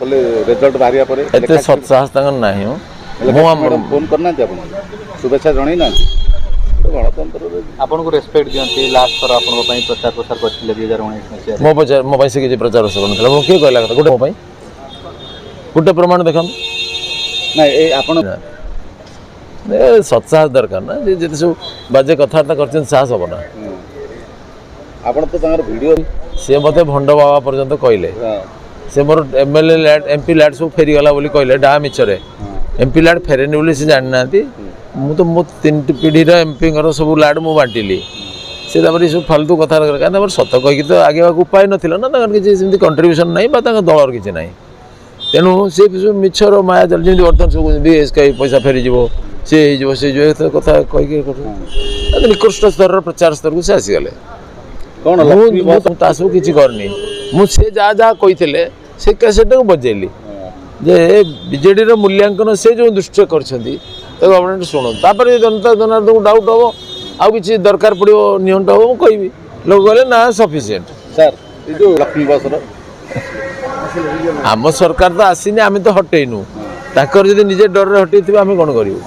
बोले रिजल्ट बाहरिया परे एते सत्साहस तंग नाही हो मैडम फोन करना अपन शुभेच्छा जणै ना गणतंत्र आपन को रेस्पेक्ट दियंती लास्ट पर आपन को पई प्रचार प्रसार करथिले 2019 में मो पैसे किसी प्रचार प्रसार करनथला मो के कहला कथा गोटे मो पई गोटे प्रमाण देखम ना ए अपन सत्साहस दरकार ना जे सब बाजे कथार्ता करछन साहस हो ना आपण तो तंगर वीडियो से मते भंड बाबा पर्यंत कहले से मोर एमएलए लैट एमपी लैट सब फेरी गला बोली कहले डा मिचरे एमपी लैट फेरेनी बोली से जान नाती मु तो मो तीन पीढ़ी रा एमपी घर सब लैट मु बांटिली से तापर सब फालतू कथा कारण सत कहीकि तो आगे उपाय नथिला ना तंगर किसी सेमती कंट्रीब्यूशन नहीं बा तंगर दलर किसी नहीं तेणु से मिछर माया चल जमी बर्तमान सब एसकाई पैसा फेरी जीवो से जो कथा कहीकि निकृष्ट स्तर प्रचार स्तर को से आसीगले कौन तासु किसी करनी मुझे जहाँ जहाँ कही से कैसेट को बजेली जे बीजेडी रो मूल्यांकन से जो दृष्टि कर शुणु तापर जनता जनार्दन को डाउट हम आउ कि दरकार पड़ो निहंट हम कहि लोग कहले ना सफिशिएंट सर जो लक्ष्मी बस आम सरकार तो आसीनी आम तो हटेनु ताकर जदि निजे डर हटै आम कौन करूँ।